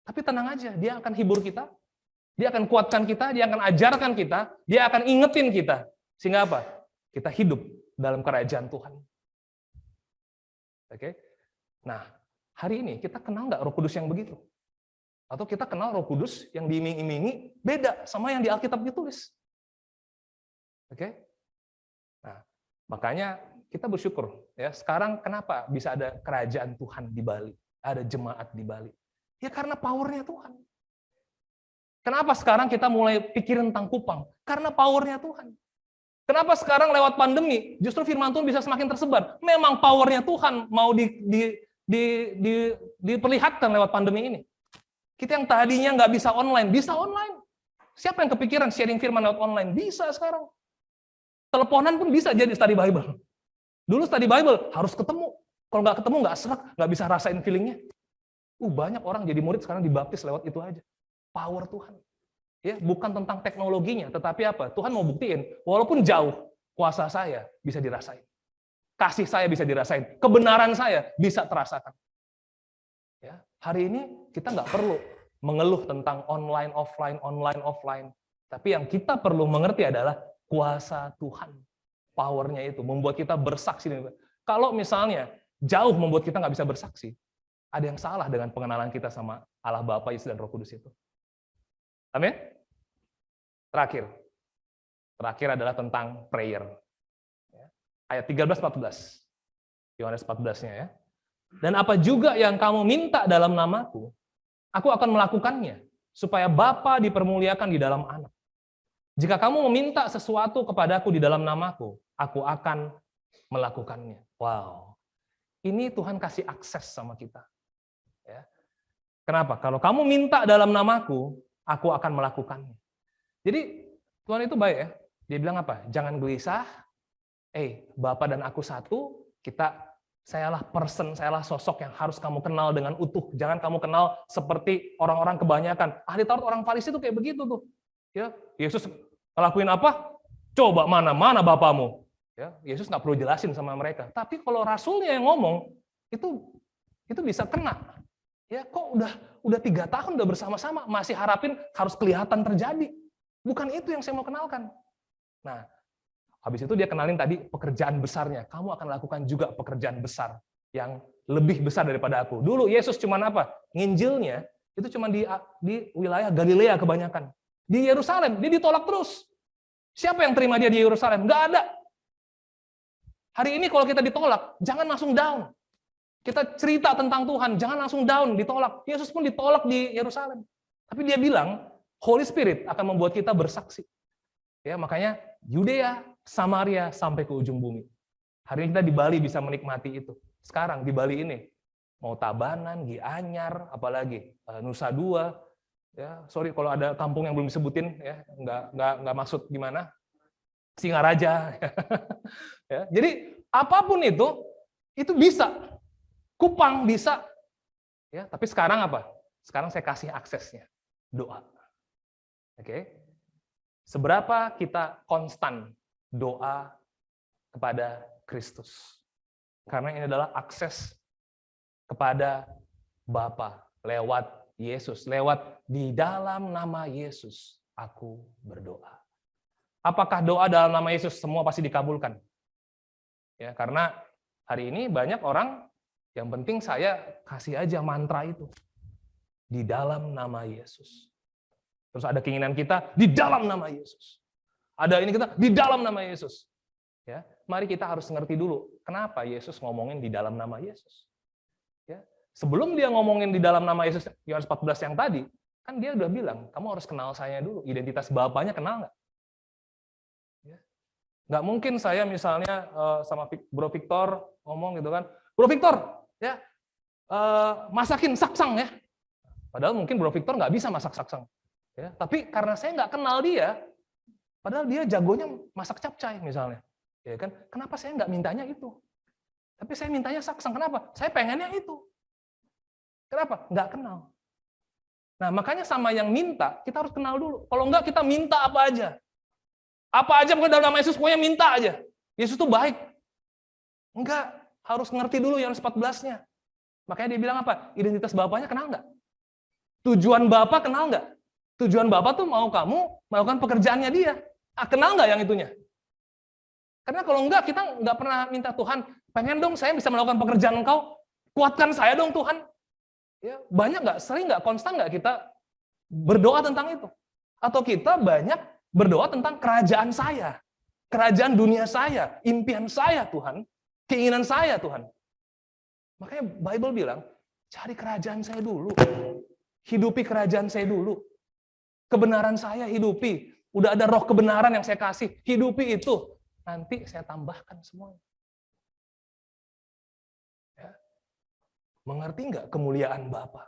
[SPEAKER 1] Tapi tenang aja, dia akan hibur kita, dia akan kuatkan kita, dia akan ajarkan kita, dia akan ingetin kita. Sehingga apa? Kita hidup dalam kerajaan Tuhan. Oke? Nah, hari ini kita kenal nggak Roh Kudus yang begitu? Atau kita kenal Roh Kudus yang diiming-imingi beda sama yang di Alkitab ditulis. Oke? Nah, makanya kita bersyukur ya. Sekarang kenapa bisa ada kerajaan Tuhan di Bali, ada jemaat di Bali? Ya karena power-nya Tuhan. Kenapa sekarang kita mulai pikirin tentang Kupang? Karena power-nya Tuhan. Kenapa sekarang lewat pandemi justru firman Tuhan bisa semakin tersebar? Memang power-nya Tuhan mau diperlihatkan lewat pandemi ini. Kita yang tadinya nggak bisa online, bisa online. Siapa yang kepikiran sharing firman lewat online? Bisa sekarang. Teleponan pun bisa jadi study Bible. Dulu study Bible harus ketemu. Kalau nggak ketemu nggak serak, nggak bisa rasain feelingnya. Banyak orang jadi murid sekarang dibaptis lewat itu aja. Power Tuhan. Ya, bukan tentang teknologinya, tetapi apa? Tuhan mau buktiin, walaupun jauh, kuasa saya bisa dirasain. Kasih saya bisa dirasain. Kebenaran saya bisa terasakan. Ya, hari ini kita nggak perlu mengeluh tentang online, offline. Tapi yang kita perlu mengerti adalah kuasa Tuhan. Power-nya itu membuat kita bersaksi. Kalau misalnya jauh membuat kita nggak bisa bersaksi, ada yang salah dengan pengenalan kita sama Allah Bapa, Yesus, dan Roh Kudus itu. Amin? Terakhir adalah tentang prayer. Ayat 13-14. Yohanes 14-nya ya. Dan apa juga yang kamu minta dalam namaku, aku akan melakukannya, supaya Bapa dipermuliakan di dalam Anak. Jika kamu meminta sesuatu kepadaku di dalam namaku, aku akan melakukannya. Wow. Ini Tuhan kasih akses sama kita. Ya. Kenapa? Kalau kamu minta dalam namaku, aku akan melakukannya. Jadi Tuhan itu baik ya. Dia bilang apa? Jangan gelisah. Bapa dan aku satu, sayalah sosok yang harus kamu kenal dengan utuh. Jangan kamu kenal seperti orang-orang kebanyakan. Ahli Taurat, orang Farisi itu kayak begitu tuh. Ya, Yesus ngelakuin apa? Coba mana Bapamu? Ya, Yesus nggak perlu jelasin sama mereka. Tapi kalau rasulnya yang ngomong, itu bisa kena. Ya, kok udah 3 tahun udah bersama-sama, masih harapin harus kelihatan terjadi. Bukan itu yang saya mau kenalkan. Nah, habis itu dia kenalin tadi pekerjaan besarnya. Kamu akan lakukan juga pekerjaan besar yang lebih besar daripada aku. Dulu Yesus cuman apa? Nginjilnya itu cuma di wilayah Galilea kebanyakan. Di Yerusalem, dia ditolak terus. Siapa yang terima dia di Yerusalem? Nggak ada. Hari ini kalau kita ditolak, jangan langsung down. Kita cerita tentang Tuhan, jangan langsung down, ditolak. Yesus pun ditolak di Yerusalem. Tapi dia bilang, Holy Spirit akan membuat kita bersaksi. Ya, makanya Yudea, Samaria, sampai ke ujung bumi. Hari ini kita di Bali bisa menikmati itu. Sekarang di Bali ini, mau Tabanan, Gianyar, apalagi Nusa Dua. Ya, sorry kalau ada kampung yang belum disebutin, ya, nggak maksud gimana. Singaraja. Ya, jadi apapun itu bisa. Kupang bisa. Ya, tapi sekarang apa? Sekarang saya kasih aksesnya. Doa. Oke. Seberapa kita konstan doa kepada Kristus. Karena ini adalah akses kepada Bapa lewat Yesus, lewat di dalam nama Yesus aku berdoa. Apakah doa dalam nama Yesus semua pasti dikabulkan? Ya, karena hari ini banyak orang yang penting saya kasih aja mantra itu. Di dalam nama Yesus. Terus ada keinginan kita di dalam nama Yesus. Ada ini kita di dalam nama Yesus. Ya, mari kita harus ngerti dulu kenapa Yesus ngomongin di dalam nama Yesus. Ya, sebelum dia ngomongin di dalam nama Yesus Yohanes 14 yang tadi, kan dia udah bilang, kamu harus kenal saya dulu. Identitas Bapaknya kenal nggak? Ya. Nggak mungkin saya misalnya sama Bro Victor ngomong gitu kan, Bro Victor, ya masakin saksang ya. Padahal mungkin Bro Victor nggak bisa masak saksang. Ya, tapi karena saya nggak kenal dia, Padahal dia jagonya masak capcay misalnya. Ya kan? Kenapa saya nggak mintanya itu? Tapi saya mintanya saksang. Kenapa? Saya pengennya itu. Kenapa? Nggak kenal. Nah, makanya sama yang minta, kita harus kenal dulu. Kalau enggak, kita minta apa aja. Apa aja pokoknya dalam nama Yesus, pokoknya minta aja. Yesus itu baik. Enggak, harus ngerti dulu Yohanes 14-nya. Makanya dia bilang apa? Identitas Bapaknya kenal nggak? Tujuan Bapak kenal nggak? Tujuan Bapak tuh mau kamu melakukan pekerjaannya dia. Kenal nggak yang itunya? Karena kalau enggak, kita nggak pernah minta Tuhan, pengen dong saya bisa melakukan pekerjaan Engkau, kuatkan saya dong Tuhan. Ya, banyak nggak, sering nggak, konstan nggak kita berdoa tentang itu? Atau kita banyak berdoa tentang kerajaan saya, kerajaan dunia saya, impian saya Tuhan, keinginan saya Tuhan. Makanya Bible bilang, cari kerajaan saya dulu, hidupi kerajaan saya dulu, kebenaran saya hidupi, udah ada roh kebenaran yang saya kasih, hidupi itu, nanti saya tambahkan semuanya. Mengerti nggak kemuliaan Bapa?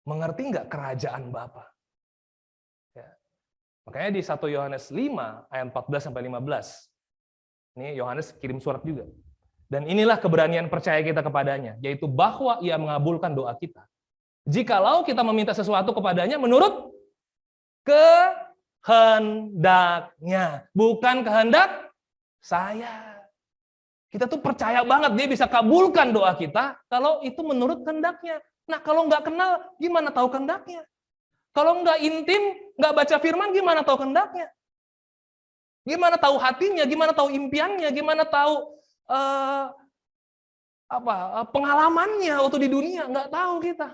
[SPEAKER 1] Mengerti nggak kerajaan Bapa? Ya. Makanya di 1 Yohanes 5 ayat 14-15, ini Yohanes kirim surat juga. Dan inilah keberanian percaya kita kepadanya, yaitu bahwa ia mengabulkan doa kita. Jikalau kita meminta sesuatu kepadanya menurut kehendaknya, bukan kehendak saya. Kita tuh percaya banget dia bisa kabulkan doa kita kalau itu menurut kehendaknya. Nah, kalau nggak kenal, gimana tahu kehendaknya? Kalau nggak intim, nggak baca firman, gimana tahu kehendaknya? Gimana tahu hatinya? Gimana tahu impiannya? Gimana tahu pengalamannya waktu di dunia? Nggak tahu kita.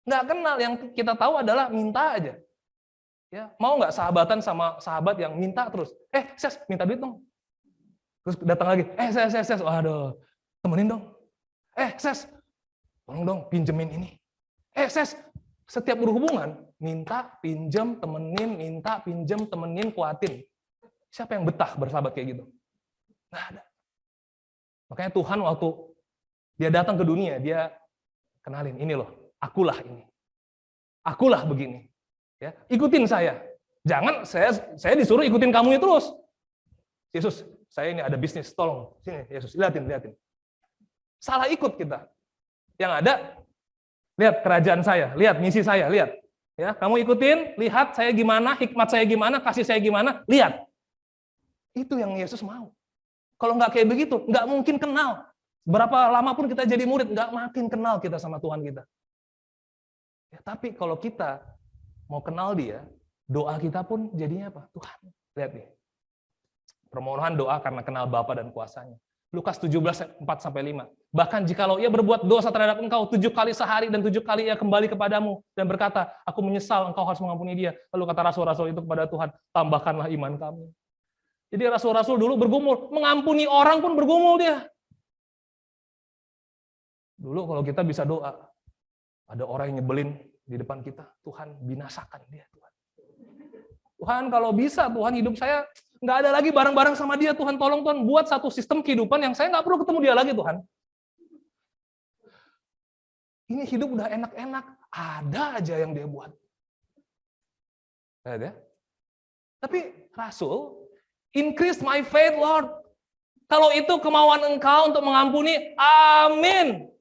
[SPEAKER 1] Nggak kenal. Yang kita tahu adalah minta aja. Ya, mau nggak sahabatan sama sahabat yang minta terus? Ses, minta duit dong. Terus datang lagi, Ses, waduh, temenin dong. Ses, tolong dong, pinjemin ini. Ses, setiap berhubungan, minta, pinjem, temenin, minta, pinjem, temenin, kuatin. Siapa yang betah bersahabat kayak gitu? Nggak ada. Makanya Tuhan waktu dia datang ke dunia, dia kenalin, ini loh, akulah ini. Akulah begini. Ya, ikutin saya. Jangan saya disuruh ikutin kamu terus. Yesus, saya ini ada bisnis, tolong. Sini, Yesus, lihatin. Salah ikut kita. Yang ada, lihat kerajaan saya, lihat misi saya, lihat. Ya, kamu ikutin, lihat saya gimana, hikmat saya gimana, kasih saya gimana, lihat. Itu yang Yesus mau. Kalau nggak kayak begitu, nggak mungkin kenal. Berapa lama pun kita jadi murid, nggak makin kenal kita sama Tuhan kita. Ya, tapi kalau kita mau kenal dia, doa kita pun jadinya apa? Tuhan, lihat nih. Permohonan doa karena kenal Bapa dan kuasanya. Lukas 17, 4-5. Bahkan jikalau ia berbuat dosa terhadap engkau 7 kali sehari dan 7 kali ia kembali kepadamu dan berkata, aku menyesal engkau harus mengampuni dia. Lalu kata rasul-rasul itu kepada Tuhan, tambahkanlah iman kami. Jadi rasul-rasul dulu bergumul, mengampuni orang pun bergumul dia. Dulu kalau kita bisa doa, ada orang yang nyebelin di depan kita, Tuhan binasakan dia. Tuhan kalau bisa, Tuhan hidup saya nggak ada lagi bareng-bareng sama dia, Tuhan tolong Tuhan buat satu sistem kehidupan yang saya nggak perlu ketemu dia lagi Tuhan. Ini hidup udah enak-enak, ada aja yang dia buat. Lihat ya. Tapi Rasul, increase my faith Lord. Kalau itu kemauan engkau untuk mengampuni, amin.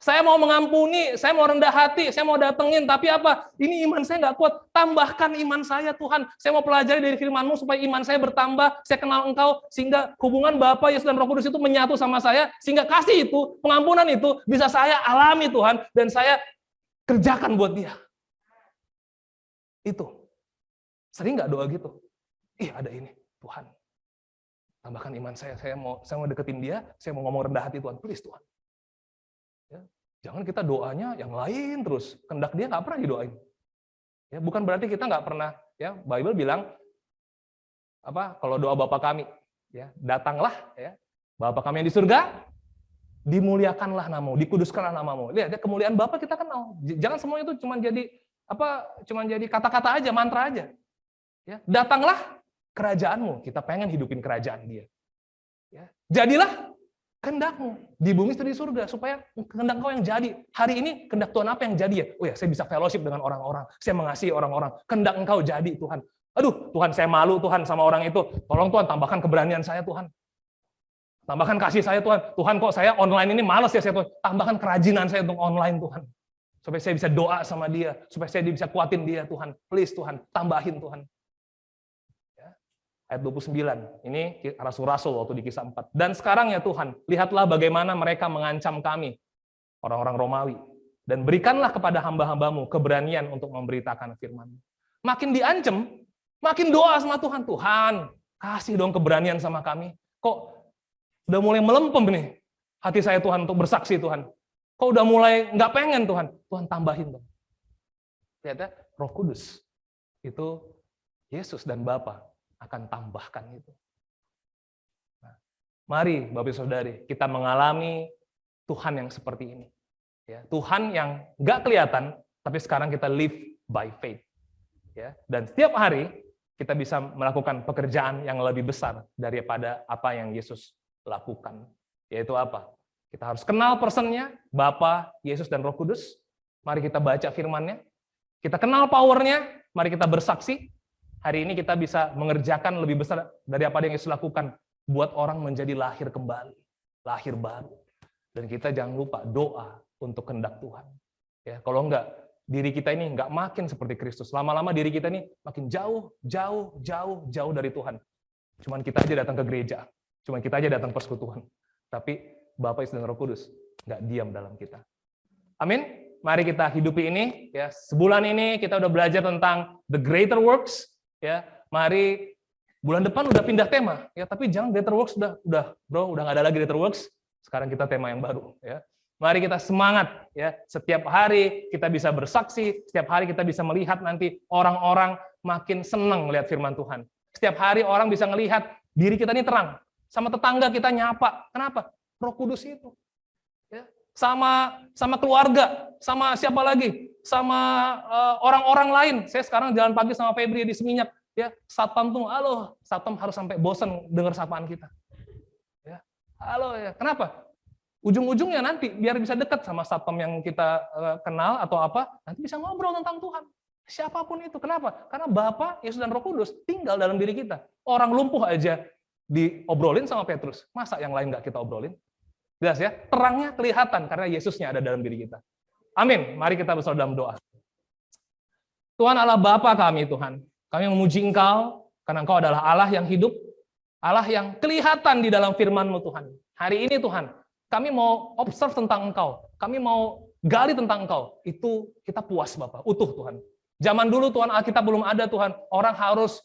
[SPEAKER 1] Saya mau mengampuni, saya mau rendah hati, saya mau datengin, tapi apa? Ini iman saya nggak kuat, tambahkan iman saya Tuhan. Saya mau pelajari dari firman-Mu supaya iman saya bertambah, saya kenal Engkau, sehingga hubungan Bapa, Yesus, dan Roh Kudus itu menyatu sama saya, sehingga kasih itu, pengampunan itu, bisa saya alami Tuhan, dan saya kerjakan buat dia. Itu. Sering nggak doa gitu? Ada ini, Tuhan. Tambahkan iman saya mau deketin dia, saya mau ngomong rendah hati Tuhan, please Tuhan. Ya, jangan kita doanya yang lain terus, kehendak dia nggak pernah didoain. Ya, bukan berarti kita nggak pernah. Ya, Bible bilang kalau doa Bapa kami, ya datanglah, ya Bapa kami yang di surga, dimuliakanlah namamu, dikuduskanlah namamu. Lihat, kemuliaan Bapa kita kenal. Jangan semua itu cuma jadi kata-kata aja, mantra aja. Ya, datanglah kerajaanmu, kita pengen hidupin kerajaan dia. Ya, jadilah kehendak-Mu di bumi itu di surga, supaya kehendak Kau yang jadi. Hari ini kehendak Tuhan apa yang jadi ya? Oh ya, saya bisa fellowship dengan orang-orang, saya mengasihi orang-orang. Kehendak Engkau jadi Tuhan. Aduh, Tuhan saya malu Tuhan sama orang itu. Tolong Tuhan tambahkan keberanian saya Tuhan. Tambahkan kasih saya Tuhan. Tuhan kok saya online ini malas ya saya Tuhan. Tambahkan kerajinan saya untuk online Tuhan. Supaya saya bisa doa sama dia. Supaya saya bisa kuatin dia Tuhan. Please Tuhan, tambahin Tuhan. Ya. Ayat 29. Ini rasul-rasul waktu di kisah 4. Dan sekarang ya Tuhan, lihatlah bagaimana mereka mengancam kami. Orang-orang Romawi. Dan berikanlah kepada hamba-hambamu keberanian untuk memberitakan firman-Mu. Makin diancam, makin doa sama Tuhan. Tuhan, kasih dong keberanian sama kami. Kok udah mulai melempem nih hati saya Tuhan untuk bersaksi Tuhan. Kok udah mulai nggak pengen Tuhan. Tuhan tambahin dong. Lihat ya, Roh Kudus. Itu Yesus dan Bapa akan tambahkan itu. Nah, mari Bapak Saudari, kita mengalami Tuhan yang seperti ini. Ya, Tuhan yang nggak kelihatan, tapi sekarang kita live by faith. Ya, dan setiap hari kita bisa melakukan pekerjaan yang lebih besar daripada apa yang Yesus lakukan. Yaitu apa? Kita harus kenal personnya, Bapa, Yesus, dan Roh Kudus. Mari kita baca firman-Nya. Kita kenal power-Nya, mari kita bersaksi. Hari ini kita bisa mengerjakan lebih besar dari apa yang Yesus lakukan. Buat orang menjadi lahir kembali, lahir baru. Dan kita jangan lupa doa untuk kehendak Tuhan. Ya, kalau enggak, diri kita ini enggak makin seperti Kristus. Lama-lama diri kita ini makin jauh dari Tuhan. Cuman kita aja datang ke gereja. Cuman kita aja datang persekutuan. Tapi Bapa, Yesus, dan Roh Kudus enggak diam dalam kita. Amin. Mari kita hidupi ini. Ya, sebulan ini kita udah belajar tentang the greater works. Ya, mari bulan depan udah pindah tema. Ya, tapi jangan greater works udah nggak ada lagi greater works. Sekarang kita tema yang baru. Ya. Mari kita semangat, ya. Setiap hari kita bisa bersaksi, setiap hari kita bisa melihat nanti orang-orang makin senang melihat firman Tuhan. Setiap hari orang bisa melihat diri kita ini terang. Sama tetangga kita nyapa. Kenapa? Roh Kudus itu. Ya. Sama keluarga, sama siapa lagi? Sama orang-orang lain. Saya sekarang jalan pagi sama Febri di Seminyak. Ya, satpam tuh, halo, satpam harus sampai bosan dengar sapaan kita. Ya. Halo ya, kenapa? Ujung-ujungnya nanti biar bisa dekat sama satpam yang kita kenal atau apa, nanti bisa ngobrol tentang Tuhan. Siapapun itu. Kenapa? Karena Bapa, Yesus, dan Roh Kudus tinggal dalam diri kita. Orang lumpuh aja diobrolin sama Petrus. Masa yang lain nggak kita obrolin? Jelas ya? Terangnya kelihatan karena Yesusnya ada dalam diri kita. Amin. Mari kita bersama dalam doa. Tuhan Allah Bapa kami Tuhan. Kami memuji Engkau karena Engkau adalah Allah yang hidup, Allah yang kelihatan di dalam firman-Mu Tuhan. Hari ini Tuhan, kami mau observe tentang Engkau. Kami mau gali tentang Engkau. Itu kita puas Bapak, utuh Tuhan. Zaman dulu Tuhan, Alkitab belum ada Tuhan. Orang harus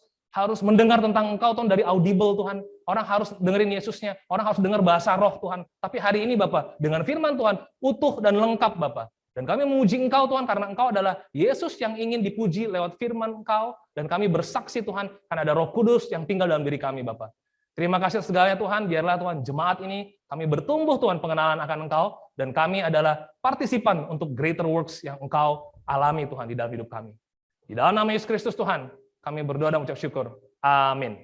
[SPEAKER 1] mendengar tentang Engkau Tuhan dari audible Tuhan. Orang harus dengerin Yesusnya. Orang harus dengar bahasa roh Tuhan. Tapi hari ini Bapak, dengan firman Tuhan, utuh dan lengkap Bapak. Dan kami memuji Engkau Tuhan karena Engkau adalah Yesus yang ingin dipuji lewat firman Engkau. Dan kami bersaksi Tuhan karena ada Roh Kudus yang tinggal dalam diri kami Bapak. Terima kasih segalanya Tuhan, biarlah Tuhan jemaat ini kami bertumbuh Tuhan pengenalan akan Engkau, dan kami adalah partisipan untuk greater works yang Engkau alami Tuhan di dalam hidup kami. Di dalam nama Yesus Kristus Tuhan, kami berdoa dan mengucap syukur. Amin.